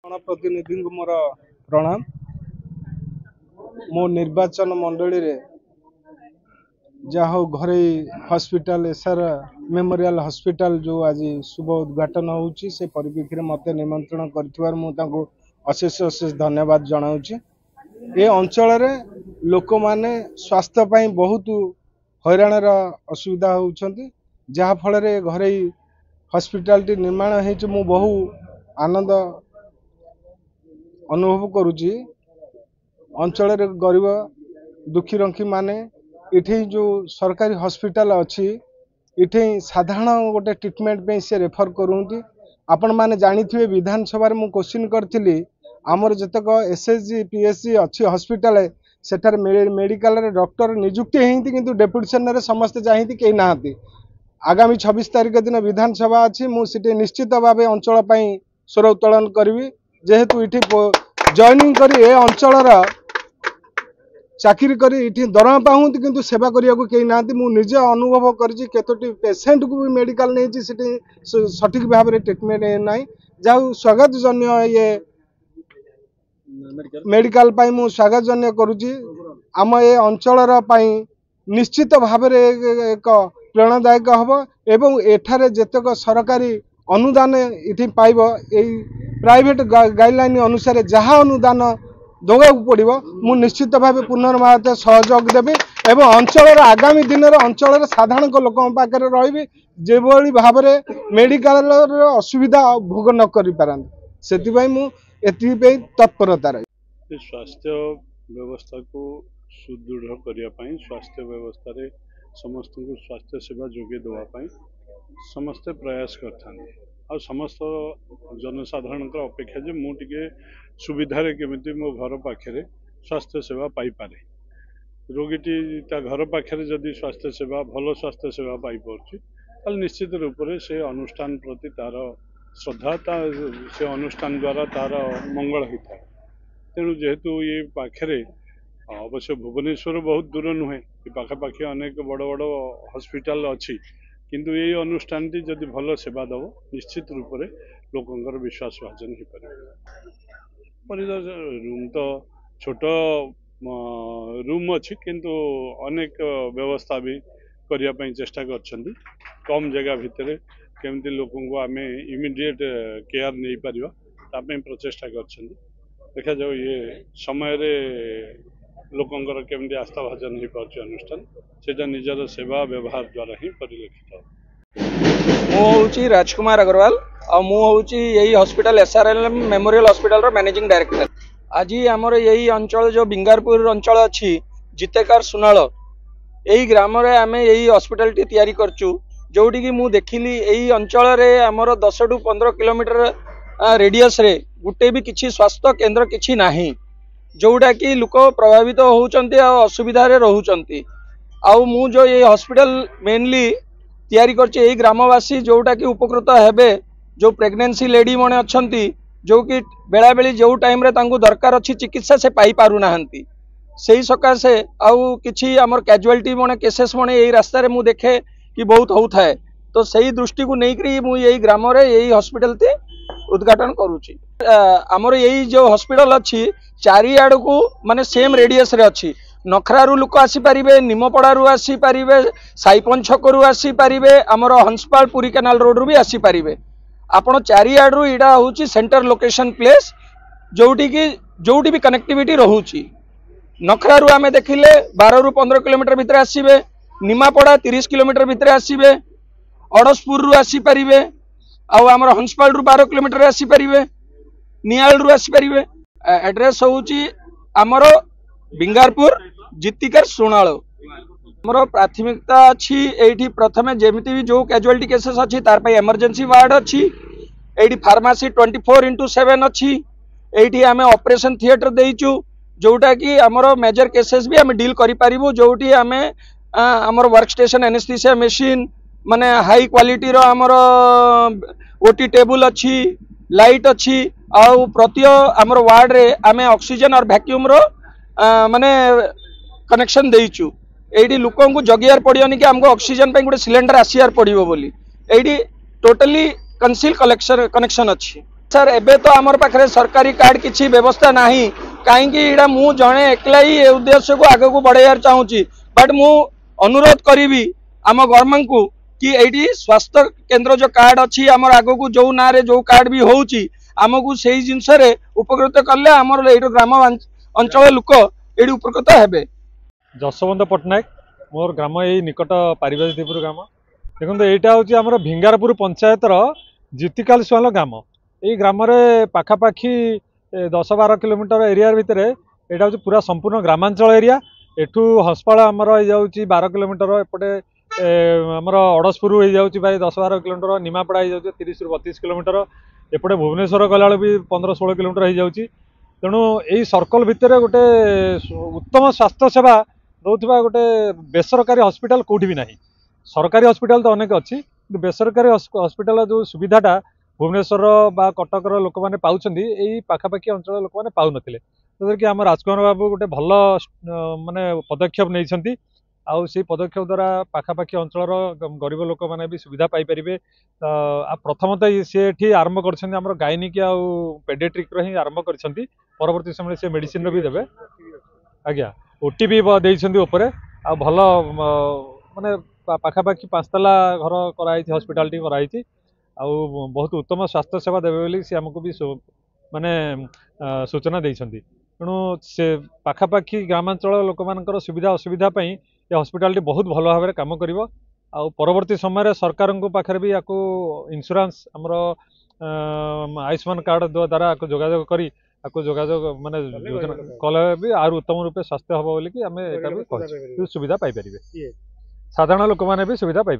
जनप्रतिनिधि को मोर प्रणाम। मो निर्वाचन मंडली रे जहाँ घरे हॉस्पिटल एसआर मेमोरियल हॉस्पिटल जो आज शुभ उद्घाटन होउची से परिप्रेक्षी में मत निमंत्रण कर अशेष अशेष धन्यवाद जनाऊँच। ए अंचल रे लोक माने स्वास्थ्य पाई बहुत हैरान असुविधा होउछंती जहाँ फल रे घरे हॉस्पिटल टी निर्माण हो मु बहु आनंद अनुभव करुची। अंचल रे गरीब दुखी रंखी माने इठी जो सरकारी हॉस्पिटल अच्छी इठी साधारण गोटे ट्रीटमेंट पे से रेफर करूँगी। आपण माने जानिथिबे विधानसभा मु क्वेश्चन करथिली आमर जतक एसएसजी पीएसजी अच्छी हॉस्पिटल सेठार मेडिकल रे डॉक्टर नियुक्ति हेंती किंतु डेपुटेशन रे समस्त जाहिंती केही नाहंती। आगामी 26 तारिख दिन विधानसभा अच्छी मुझे निश्चित भाव अंचल स्वर उत्तोलन करी जेहेतु इठी जॉइनिंग करी ए अंचल चाकरी करी इठी दरमा पाऊँगी किंतु सेवा करने को कहीं ना मुझे अनुभव करोटी पेसेंट को भी मेडिकल नहीं सठिक भाव में ट्रीटमेंट ना जहाँ स्वागत जन्य ये मेडिकल मु स्वागत जन्य करुच्ची। आम ए अंचल निश्चित भाव में एक प्रेरणादायक हम एवं एठारे जेतक सरकारी अनुदान इठी पाइब प्राइवेट गाइडलाइन अनुसार जहाँ अनुदान दवा पड़ो मु निश्चित भाव पुनर्भाव सहयोग देवी एवं अंचल आगामी दिन में अंचल साधारण लोक पाखे रही जो भाव में मेडिकल असुविधा भोग न कर पारे तत्परता रही। स्वास्थ्य व्यवस्था को सुदृढ़ करने स्वास्थ्य व्यवस्था रे समस्त को स्वास्थ्य सेवा जोगे देवाई समस्ते प्रयास कर समस्त जनसाधारण अपेक्षा जे मुझे सुविधा केमिति मो घर पाखे स्वास्थ्य सेवा पाई पारे रोगीटी ता घर पाखे जदि स्वास्थ्य सेवा भल स्वास्थ्य सेवा पाई पारे निश्चित रूप से अनुष्ठान प्रति तार श्रद्धा से अनुष्ठान द्वारा तार मंगल होता है। तेणु जेहेतु ये पाखे अवश्य भुवनेश्वर बहुत दूर नुहे पाखापाखि अनेक बड़ बड़ हॉस्पिटल अच्छी किंतु ये अनुष्ठान टी जदि भल सेवा दब निश्चित रूप से लोकंर विश्वास भाजन हो पारे। रूम तो छोट रूम अच्छी किंतु अनेक व्यवस्था भी करने चेष्टा कर कम जगह भितर केमती लोक आम इमिडिएट केयर नहीं पार प्रचेषा कर देखा जाओ ये समय रे लोकंर केमती आस्था भाजन हो पार्छ अनुष्ठान से निजर सेवा व्यवहार द्वारा ही परिलक्षित। मु राजकुमार अग्रवाल और मुझे यही hospital SRL memorial hospital managing director. आज आमर यही अंचल जो बिंगारपुर अंचल अच्छी जितेकार सुनाल यही ग्राम रे आमे यही हॉस्पिटल टी तैयारी करचु जोटी की मु देखिली यही अंचल रे आमर 10 टू 15 किलोमीटर रेडियस रे गुटे भी किसी स्वास्थ्य केन्द्र किसी नाही जोटा कि लोक प्रभावित होउचंती आ असुविधा रे रहउचंती। आउ मु जो ये हॉस्पिटल मेनली तैयारी करछि यही ग्रामवासी जोटा कि उपकृत हेबे जो प्रेग्नेंसी लेडी माने अछंती जो कि बेला बेली जो टाइम रे तांको दरकार अछि चिकित्सा से पाई पारु नाहंती सेही सकाशे आउ किछि हमर कैजुअलिटी माने केसेस माने यही रास्ता रे मु देखे कि बहुत होउथाय तो सही दृष्टि को नहीं करी मु यही ग्राम रे यही हॉस्पिटल ते उद्घाटन करूची। आमर यही जो हॉस्पिटल अच्छी चारिआड़ को माने सेम रेडियस रे अच्छी नखरारू लोक आसी पारिबे निमपड़ारू आसी पारिबे साइपन छकरू आसी पारिबे आमर हंसपाल पुरी कैनाल रोड रू भी आसी पारिबे आपण चारिआड़ इडा होची सेंटर लोकेशन प्लेस जोटी भी कनेक्टिविटी रहूची। नखरारू आमे देखिले 12 रू 15 किलोमीटर भितर आसीबे निमापड़ा 30 किलोमीटर भितर आसीबे अड़सपुर रू आसी पारिबे आउ आमर हंसपाल रू 12 किलोमीटर आसी पारिबे नियाल रू आसी पारिबे। एड्रेस होची आमर बिंगारपुर जितिकार सुनाल आमर प्राथमिकता अच्छी एठी प्रथमे जेमिति भी जो कैजुअलिटी केसेस अच्छी तार पे इमरजेंसी वार्ड अच्छी एठी फार्मेसी 24/7 अच्छी एठी आमे ऑपरेशन थिएटर देइचु जोटा कि आमर मेजर केसेस भी आमे डील करि पारिबो जोटी आमे आमर वर्क स्टेशन एनेस्थीसिया मशीन माने हाई क्वालिटी रो आमर ओटी टेबल अच्छी लाइट अच्छी आउ प्रति आमर वार्ड रे आमे ऑक्सीजन और वैक्यूम रो माने कनेक्शन देइचु एडी लोकों को जगियार पड़ियोनी कि हमको ऑक्सीजन पे गोटे सिलेंडर आसियार पड़िबो बोली एडी टोटली कंसील कनेक्शन अच्छी। सर एबे तो आमर पाखे सरकारी कार्ड किसी व्यवस्था नहीं कहीं मु जड़े एकला ही उद्देश्य को आगे को बढ़ाइबार चाहूँगी बट मु अनुरोध करी आम गवर्नमेंट को कि एटी स्वास्थ्य केंद्र जो कार्ड अच्छी आमर आग को जो ना रे जो कार्ड भी होउची आमको से जिनस उपकृत कले आमर ये ग्राम अंचल लोक ये उपकृत हेबे। जसवंत पट्टनायक मोर ग्राम यही निकट पारिबादीपुर ग्राम देखो यहाँ हूँ आम भिंगारपुर पंचायतर जीतिकाल सुआल ग्राम यही ग्राम पाखापाखि 10-12 किलोमीटर एरिया भितर यहाँ हूँ पूरा संपूर्ण ग्रामांचल एरिया एठू हस्पाल आमर हो 12 किलोमीटर एपटे आमर अड़सपुर हो जाऊँगी भाई 10-12 किलोमीटर निमापड़ा हो 30-32 किलोमीटर एपटे भुवनेश्वर गला भी 15-16 किलोमीटर हो जाऊँगी तेणु यही सर्कल भितर गोटे उत्तम स्वास्थ्य सेवा दौरा गोटे बेसरकारी हॉस्पिटल कौटी भी ना सरकारी हॉस्पिटल तो अनेक अच्छी बेसरकारी हॉस्पिटल जो सुविधाटा भुवनेश्वर बा कटकर लोक मैंने पाँच यही पाखापाखि अंचल लोक मैंने पाऊन जैसे कि आम राजकुमार बाबू गोटे भल माने पदक्षेप नहीं आउ से पदक्षेप द्वारा पाखापाखि अंचल गरीब लोक मैंने भी सुविधा पाइपर प्रथमतः सी ये आरंभ कर गायनिक आउ पेडियाट्रिक ही आरंभ कर परवर्ती समय से मेडिसिन भी देवे आज्ञा ओटी भी देइछन्ती उपरे आ भल माने पाखापाखि 5 तला घर कराई हॉस्पिटल टी कराई आउ बहुत उत्तम स्वास्थ्य सेवा देवे बोली से हमको भी माने सूचना देइछन्ती तेणु से पाखापाखि ग्रामांचल लोक मानकर सुविधा असुविधा पई ये हॉस्पिटल टी बहुत भल भाव में काम करिवो आ परवर्ती समय सरकार को पाखरे भी याको इंश्योरेंस हमर आयुष्मान कार्ड द्वारा जोगाजोग करी आपको जोगाजोग माने योजना कले भी आर उत्तम रूपे स्वास्थ्य हम बोलिकी आम सुविधा पाई साधारण लोक मैंने भी सुविधा पाई।